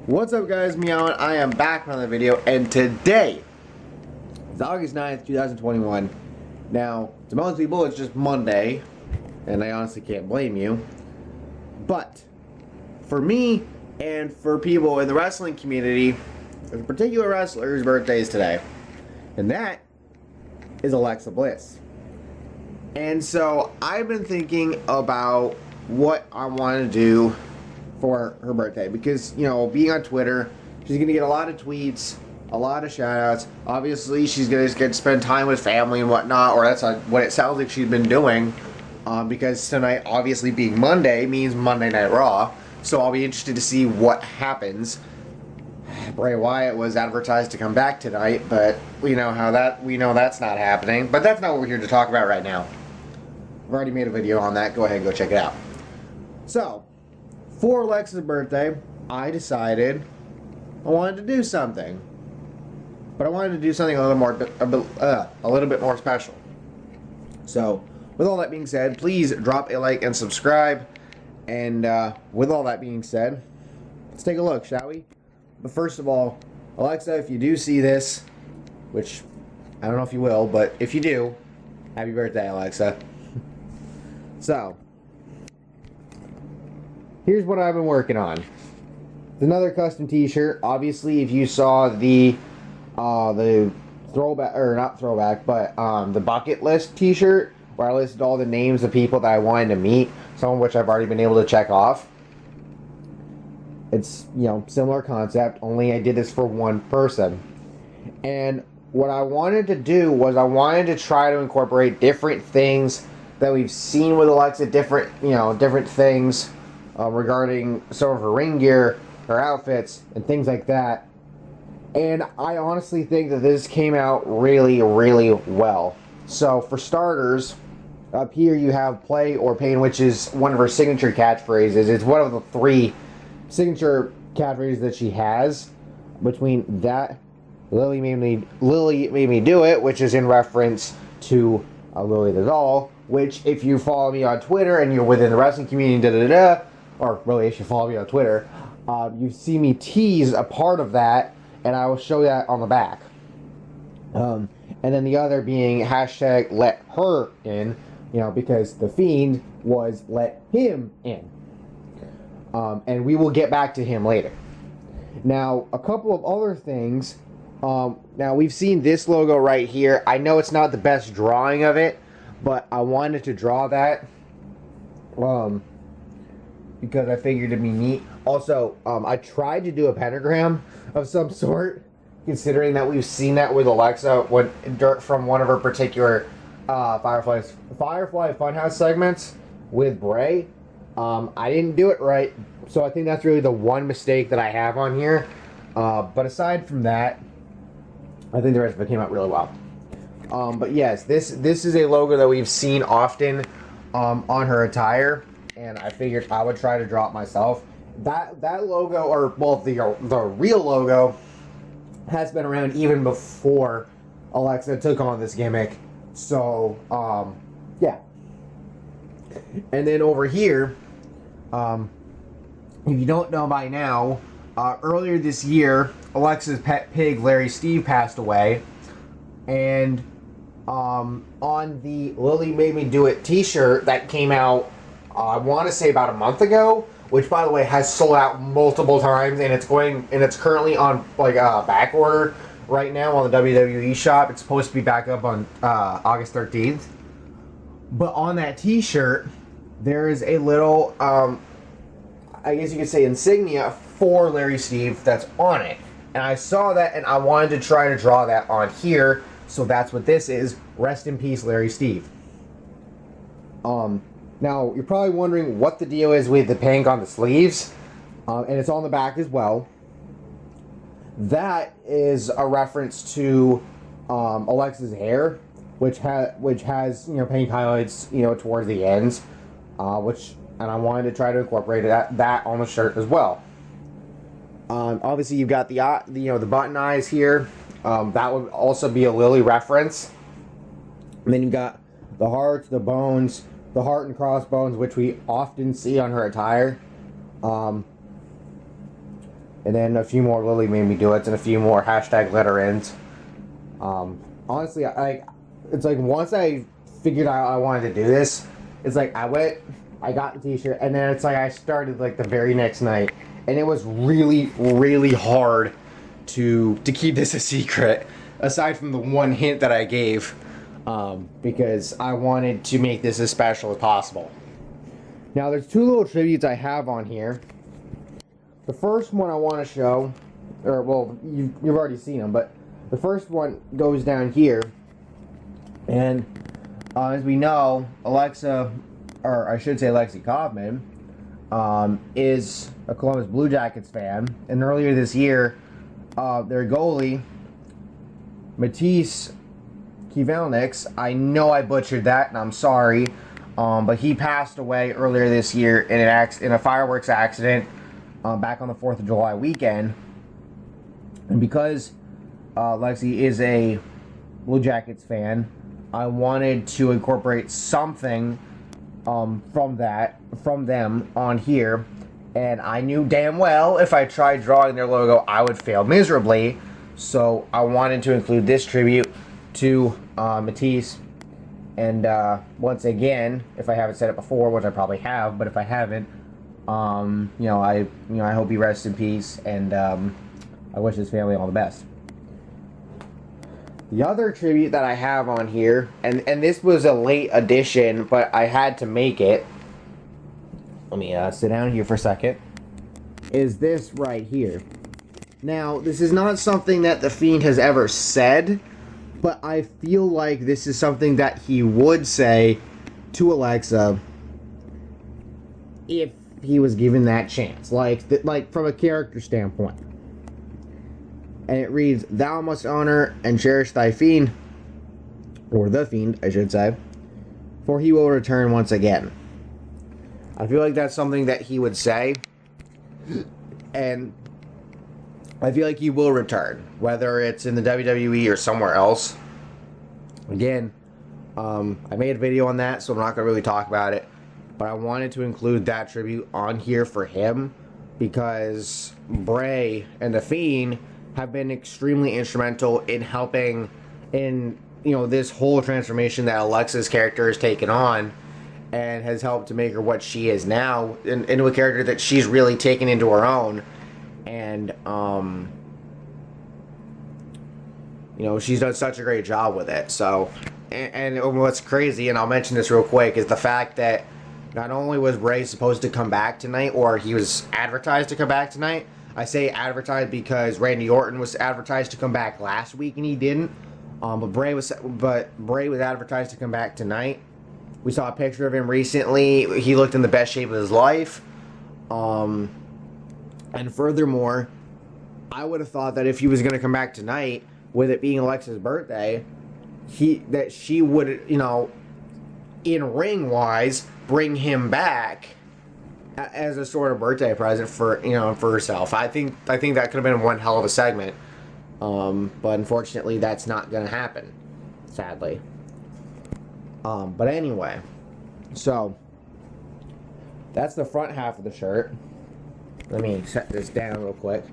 What's up, guys? Meow, I am back with another video, and today is August 9th, 2021. Now, to most people, it's just Monday, and I honestly can't blame you. But for me and for people in the wrestling community, there's a particular wrestler whose birthday is today, and that is Alexa Bliss. And so I've been thinking about what I want to do for her birthday, because, you know, being on Twitter, she's going to get a lot of tweets, a lot of shout outs. Obviously, she's going to get to spend time with family and whatnot, or that's what it sounds like she's been doing, because tonight, obviously being Monday, means Monday Night Raw. So I'll be interested to see what happens. Bray Wyatt was advertised to come back tonight, but we know that's not happening. But that's not what we're here to talk about right now. I've already made a video on that. Go ahead and go check it out. So, for Alexa's birthday, I decided I wanted to do something. But I wanted to do something a little bit more special. So, with all that being said, please drop a like and subscribe. And with all that being said, let's take a look, shall we? But first of all, Alexa, if you do see this, which I don't know if you will, but if you do, happy birthday, Alexa. So, here's what I've been working on. It's another custom t-shirt. Obviously, if you saw the throwback, or not throwback, but the bucket list t-shirt, where I listed all the names of people that I wanted to meet, some of which I've already been able to check off. It's, you know, similar concept, only I did this for one person. And what I wanted to do was I wanted to try to incorporate different things that we've seen with Alexa, different things regarding some of her ring gear, her outfits, and things like that. And I honestly think that this came out really, really well. So, for starters, up here you have Play or Pain, which is one of her signature catchphrases. It's one of the three signature catchphrases that she has. Between that, Lily made me do it, which is in reference to Lily the doll, which, if you follow me on Twitter and you're within the wrestling community, or really if you follow me on Twitter, you see me tease a part of that, and I will show that on the back. And then the other being hashtag let her in, because the Fiend was let him in. And we will get back to him later. Now, a couple of other things. Now, we've seen this logo right here. I know it's not the best drawing of it, but I wanted to draw that because I figured it'd be neat. Also, I tried to do a pentagram of some sort, considering that we've seen that with Alexa from one of her particular Firefly Funhouse segments with Bray. I didn't do it right, so I think that's really the one mistake that I have on here. But aside from that, I think the rest of it came out really well. But yes, this is a logo that we've seen often on her attire, and I figured I would try to draw it myself. That logo, or well, the real logo, has been around even before Alexa took on this gimmick. So, yeah. And then over here, if you don't know by now, earlier this year, Alexa's pet pig, Larry Steve, passed away. And on the Lily Made Me Do It t-shirt that came out, I want to say about a month ago, which, by the way, has sold out multiple times, and it's currently on back order right now on the WWE shop. It's supposed to be back up on August 13th. But on that t-shirt, there is a little, I guess you could say, insignia for Larry Steve that's on it. And I saw that, and I wanted to try to draw that on here. So that's what this is. Rest in peace, Larry Steve. Now, you're probably wondering what the deal is with the pink on the sleeves. And it's on the back as well. That is a reference to Alexa's hair, which has pink highlights towards the ends, and I wanted to try to incorporate that on the shirt as well. Obviously, you've got the button eyes here. That would also be a Lily reference. And then you've got the hearts, the bones, the heart and crossbones, which we often see on her attire. and then a few more Lily made me do it, and a few more hashtag letter ins. Honestly, it's like once I figured out I wanted to do this, it's like I got the t-shirt, and then it's like I started like the very next night, and it was really, really hard to keep this a secret, aside from the one hint that I gave, because I wanted to make this as special as possible. Now, there's two little tributes I have on here. The first one I want to show, or well, you've already seen them, but the first one goes down here, and as we know, Alexa, or I should say Lexi Kaufman, is a Columbus Blue Jackets fan, and earlier this year, their goalie, Matisse Kivelniks, I know I butchered that, and I'm sorry, but he passed away earlier this year in a fireworks accident back on the 4th of July weekend. And because Lexi is a Blue Jackets fan, I wanted to incorporate something from them on here, and I knew damn well if I tried drawing their logo I would fail miserably, so I wanted to include this tribute to Matisse. And once again, if I haven't said it before, which I probably have, but if I haven't, I hope he rests in peace, and I wish his family all the best. The other tribute that I have on here, and this was a late addition, but I had to make it. Let me sit down here for a second. Is this right here? Now, this is not something that the Fiend has ever said, but I feel like this is something that he would say to Alexa if he was given that chance, like from a character standpoint. And it reads, "Thou must honor and cherish thy fiend," or the Fiend, I should say, "for he will return once again." I feel like that's something that he would say, and I feel like he will return, whether it's in the WWE or somewhere else. Again, I made a video on that, so I'm not going to really talk about it, but I wanted to include that tribute on here for him, because Bray and the Fiend have been extremely instrumental in helping in, this whole transformation that Alexa's character has taken on, and has helped to make her what she is now, into a character that she's really taken into her own. And she's done such a great job with it. So, and what's crazy, and I'll mention this real quick, is the fact that not only was Bray supposed to come back tonight, or he was advertised to come back tonight. I say advertised because Randy Orton was advertised to come back last week and he didn't. But Bray was advertised to come back tonight. We saw a picture of him recently. He looked in the best shape of his life. And furthermore, I would have thought that if he was going to come back tonight, with it being Alexa's birthday, that she would, in ring wise, bring him back as a sort of birthday present for herself. I think that could have been one hell of a segment, but unfortunately that's not going to happen, sadly. But anyway, so that's the front half of the shirt. Let me set this down real quick.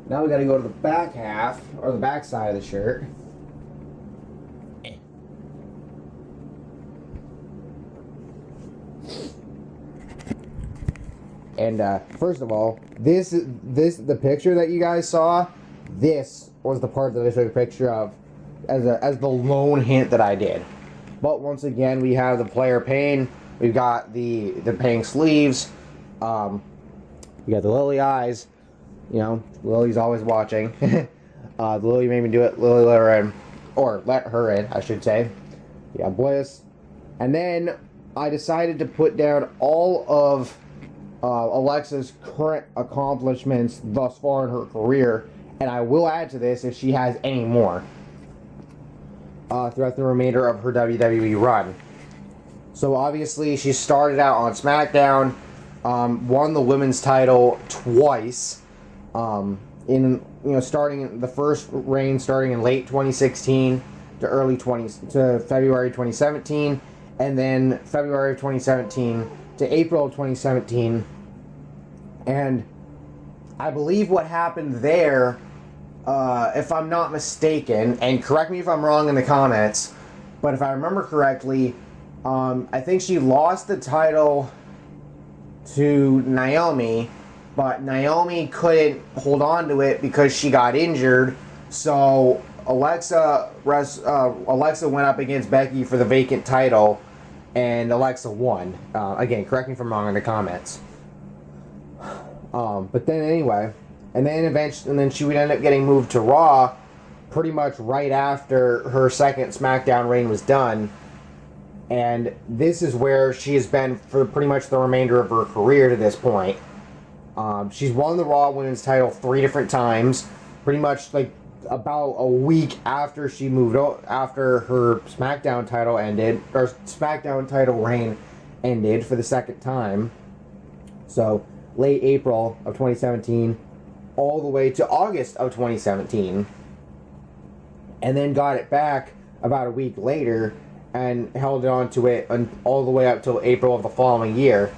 Now we got to go to the back half, or the back side of the shirt. And first of all, the picture that you guys saw, this was the part that I took a picture of as the lone hint that I did. But once again, we have the player pane. We've got the pink sleeves. We got the Lily eyes. Lily's always watching. The Lily made me do it. Lily let her in, or let her in, I should say. Yeah, Bliss. And then I decided to put down all of Alexa's current accomplishments thus far in her career, and I will add to this if she has any more throughout the remainder of her WWE run. So obviously she started out on SmackDown, won the women's title twice, starting in the first reign starting in late 2016 to February 2017, and then February of 2017 to April of 2017, and I believe what happened there, if I'm not mistaken, and correct me if I'm wrong in the comments, but if I remember correctly, I think she lost the title to Naomi, but Naomi couldn't hold on to it because she got injured. So Alexa went up against Becky for the vacant title, and Alexa won. Again, correct me if I'm wrong in the comments. But then anyway, and then she would end up getting moved to Raw, pretty much right after her second SmackDown reign was done. And this is where she has been for pretty much the remainder of her career to this point. She's won the Raw Women's title 3 different times, pretty much like about a week after she moved after her SmackDown title ended, or SmackDown title reign ended for the second time. So late April of 2017, all the way to August of 2017, and then got it back about a week later and held on to it all the way up till April of the following year.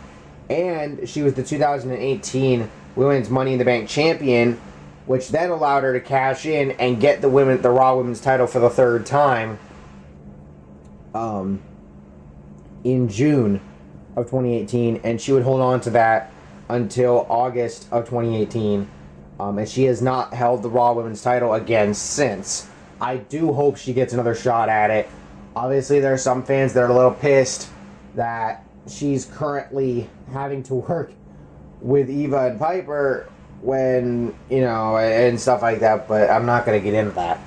And she was the 2018 Women's Money in the Bank champion, which then allowed her to cash in and get the Raw Women's title for the third time in June of 2018, and she would hold on to that until August of 2018, and she has not held the Raw Women's title again since. I do hope she gets another shot at it. Obviously, there are some fans that are a little pissed that she's currently having to work with Eva and Piper when, and stuff like that, but I'm not going to get into that.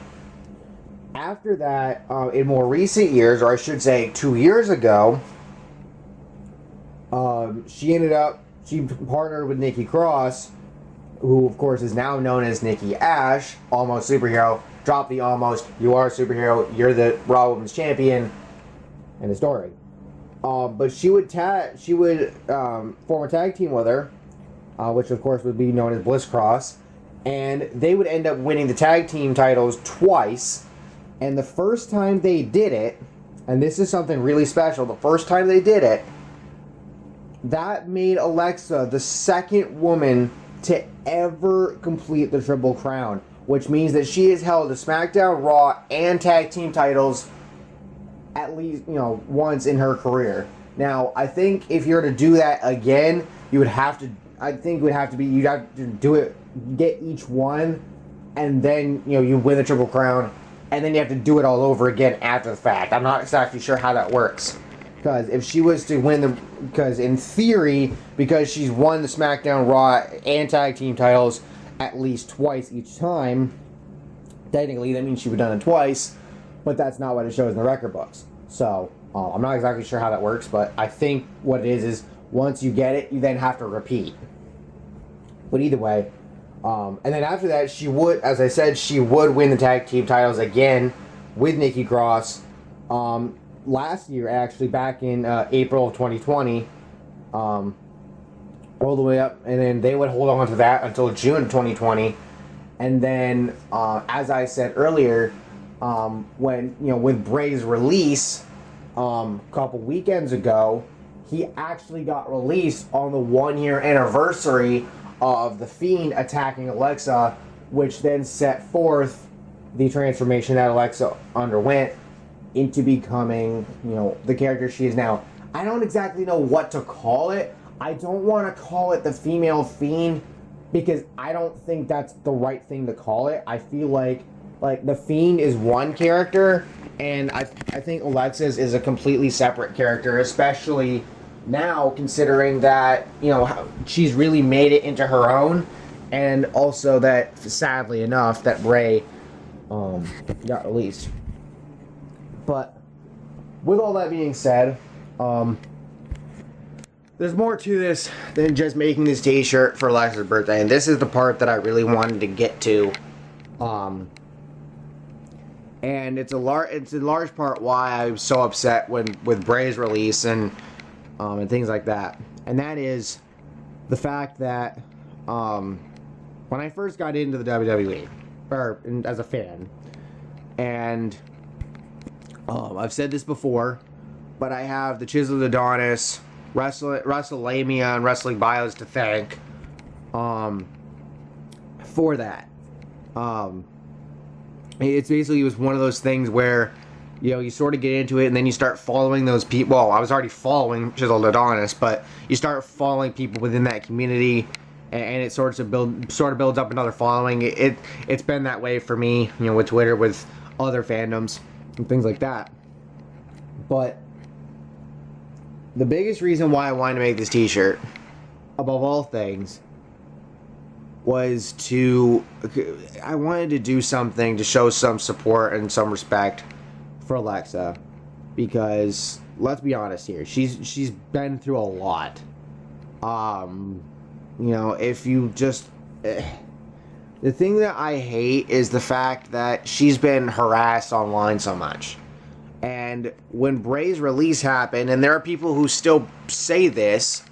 After that, in more recent years, or I should say 2 years ago, she partnered with Nikki Cross, who of course is now known as Nikki Ash, Almost Superhero. Drop the almost, you are a superhero, you're the Raw Women's Champion, and the story. But she would form a tag team with her, which of course would be known as Bliss Cross, and they would end up winning the tag team titles twice. And the first time they did it, and this is something really special, the first time they did it, that made Alexa the second woman to ever complete the Triple Crown, which means that she has held the SmackDown, Raw, and tag team titles at least, once in her career. Now, I think if you're to do that again, you'd have to do it, get each one, and then, you win the Triple Crown, and then you have to do it all over again after the fact. I'm not exactly sure how that works. Because if she was to win because in theory, because she's won the SmackDown, Raw, and tag team titles at least twice each time, technically that means she would have done it twice, but that's not what it shows in the record books. So, I'm not exactly sure how that works, but I think what it is once you get it, you then have to repeat. But either way, and then after that, she would win the tag team titles again with Nikki Cross. Last year, actually, back in April of 2020, all the way up, and then they would hold on to that until June of 2020, and then, as I said earlier, when, with Bray's release, a couple weekends ago, he actually got released on the 1-year anniversary of The Fiend attacking Alexa, which then set forth the transformation that Alexa underwent into becoming, the character she is now. I don't exactly know what to call it. I don't want to call it the female Fiend because I don't think that's the right thing to call it. I feel like the Fiend is one character, and I think Alexa's is a completely separate character, especially now considering that, she's really made it into her own, and also that, sadly enough, that Bray got released. But with all that being said, there's more to this than just making this t-shirt for Alexa's birthday, and this is the part that I really wanted to get to. And it's in large part why I was so upset with Bray's release and things like that. And that is the fact that when I first got into the WWE, as a fan, and I've said this before, but I have the Chiseled Adonis, WrestleMania, and Wrestling Bios to thank. for that. It's basically, it was one of those things where, you know, you sort of get into it and then you start following those people. Well, I was already following Chisel Adonis, but you start following people within that community, and it sort of builds up another following. It's been that way for me, you know, with Twitter, with other fandoms and things like that. But the biggest reason why I wanted to make this t-shirt, above all things, was I wanted to do something to show some support and some respect for Alexa, because let's be honest here, she's been through a lot. You know, if you just the thing that I hate is the fact that she's been harassed online so much. And when Bray's release happened, and there are people who still say this,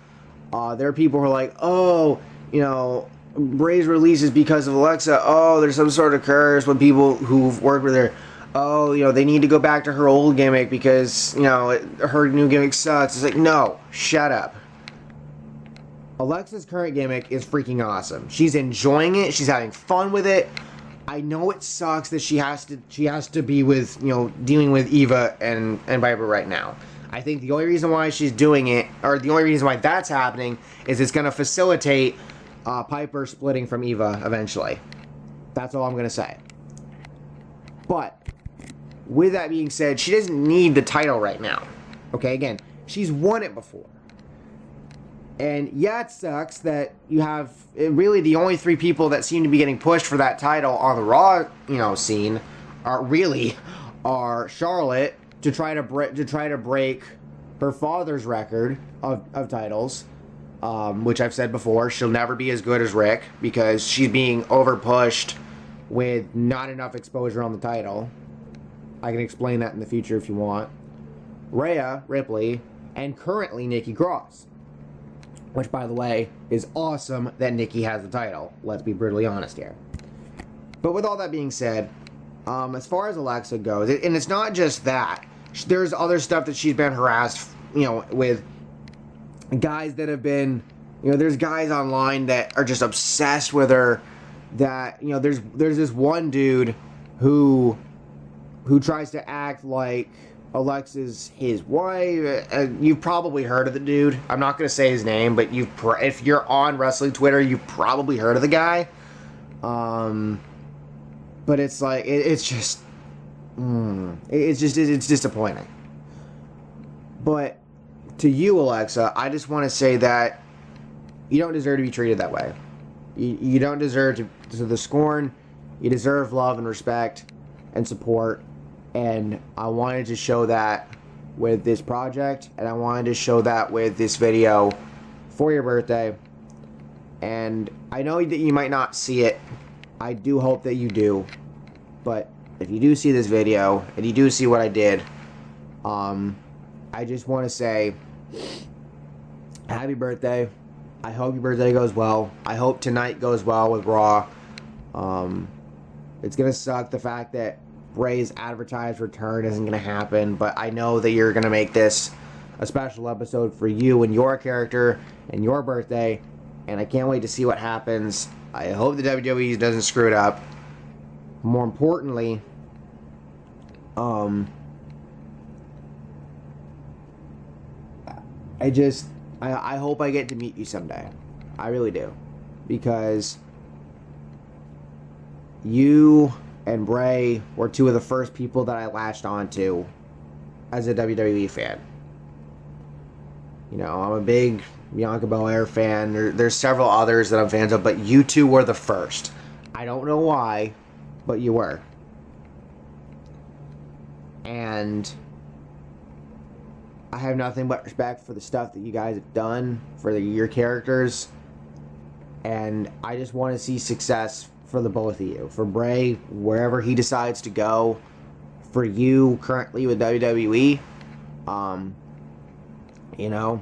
there are people who are like, oh, you know, Bray's release is because of Alexa. Oh, there's some sort of curse when people who've worked with her. Oh, you know, they need to go back to her old gimmick because, you know, her new gimmick sucks. It's like, no, shut up. Alexa's current gimmick is freaking awesome. She's enjoying it. She's having fun with it. I know it sucks that she has to be with, you know, dealing with Eva and Viper right now. I think the only reason why she's doing it, or the only reason why that's happening, is it's going to facilitate Piper splitting from Eva eventually. That's all I'm going to say. But with that being said, she doesn't need the title right now. Okay, again, she's won it before. And yeah, it sucks that you have really the only three people that seem to be getting pushed for that title on the Raw, you know, scene are Charlotte to try to break her father's record of titles, which I've said before, she'll never be as good as Rick because she's being over pushed with not enough exposure on the title. I can explain that in the future if you want. Rhea Ripley, and currently Nikki Cross. Which, by the way, is awesome that Nikki has the title. Let's be brutally honest here. But with all that being said, as far as Alexa goes, and it's not just that. There's other stuff that she's been harassed, you know, with guys that have been, you know, there's guys online that are just obsessed with her. That, you know, there's this one dude who tries to act like Alexa's his wife. You've probably heard of the dude. I'm not going to say his name, but if you're on wrestling Twitter, you've probably heard of the guy. But it's like it's disappointing. But to you, Alexa, I just want to say that you don't deserve to be treated that way. You don't deserve to the scorn. You deserve love and respect and support. And I wanted to show that with this project, and I wanted to show that with this video for your birthday. And I know that you might not see it. I do hope that you do. But if you do see this video, and you do see what I did, I just want to say, happy birthday. I hope your birthday goes well. I hope tonight goes well with Raw. It's going to suck the fact that Bray's advertised return isn't going to happen, but I know that you're going to make this a special episode for you and your character and your birthday, and I can't wait to see what happens. I hope the WWE doesn't screw it up. More importantly, I hope I get to meet you someday. I really do, because you and Bray were two of the first people that I latched onto as a WWE fan. You know, I'm a big Bianca Belair fan. There's several others that I'm fans of, but you two were the first. I don't know why, but you were. And I have nothing but respect for the stuff that you guys have done, for your characters. And I just want to see success for the both of you. For Bray, wherever he decides to go. For you, currently with WWE. You know.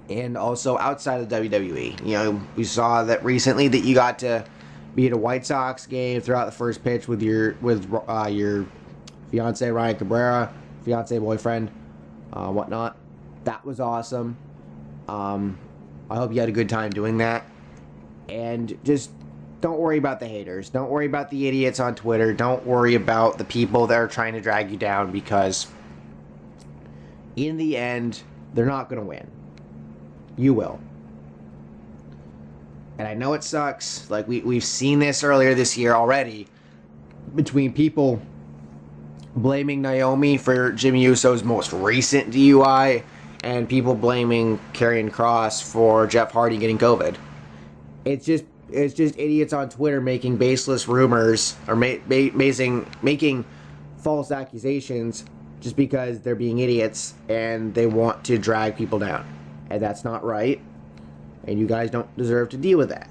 And also outside of WWE. You know, we saw that recently that you got to be at a White Sox game throughout the first pitch with your fiance Ryan Cabrera, fiance boyfriend, whatnot. That was awesome. I hope you had a good time doing that. And just don't worry about the haters. Don't worry about the idiots on Twitter. Don't worry about the people that are trying to drag you down, because in the end, they're not going to win. You will. And I know it sucks. Like, we've seen this earlier this year already, between people blaming Naomi for Jimmy Uso's most recent DUI and people blaming Karrion Kross for Jeff Hardy getting COVID. It's just idiots on Twitter making baseless rumors or making false accusations just because they're being idiots and they want to drag people down. And that's not right. And you guys don't deserve to deal with that.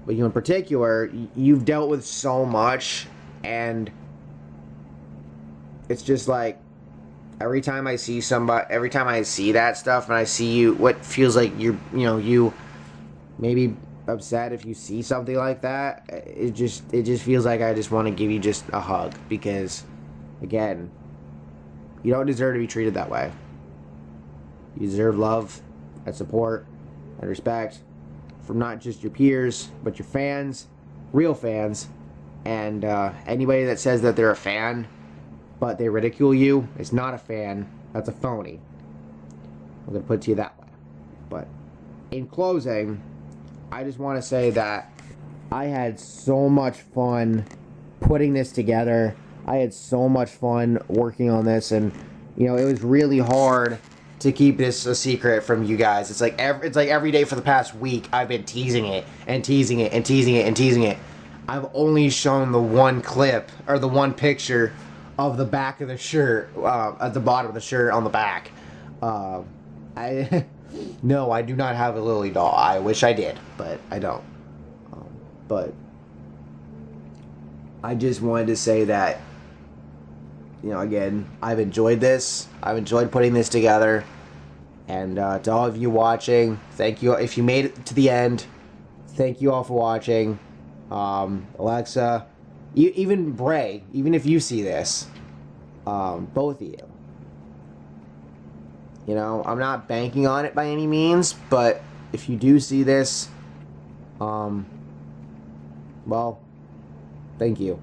But you in particular, you've dealt with so much, and it's just like every time I see that stuff, and I see you, what feels like you maybe upset if you see something like that, it just feels like I just want to give you just a hug, because again, you don't deserve to be treated that way. You deserve love and support and respect from not just your peers, but your fans, real fans. And anybody that says that they're a fan, but they ridicule you, is not a fan. That's a phony. I'm going to put it to you that way. But in closing, I just want to say that I had so much fun putting this together. I had so much fun working on this, and it was really hard to keep this a secret from you guys. It's like every day for the past week I've been teasing it and teasing it and teasing it and teasing it. I've only shown the one clip or the one picture of the back of the shirt, at the bottom of the shirt on the back. No, I do not have a Lily doll. I wish I did, but I don't. But I just wanted to say that, again, I've enjoyed this. I've enjoyed putting this together. And to all of you watching, thank you. If you made it to the end, thank you all for watching. Alexa, even Bray, even if you see this, both of you. I'm not banking on it by any means, but if you do see this, well, thank you.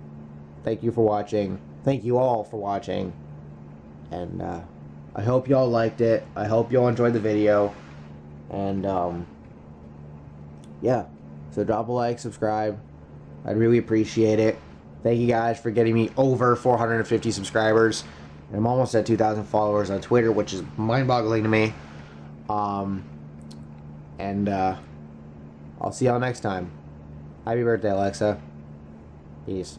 Thank you for watching. Thank you all for watching. And I hope y'all liked it. I hope y'all enjoyed the video. And yeah, so drop a like, subscribe. I'd really appreciate it. Thank you guys for getting me over 450 subscribers. I'm almost at 2,000 followers on Twitter, which is mind-boggling to me. And I'll see y'all next time. Happy birthday, Alexa. Peace.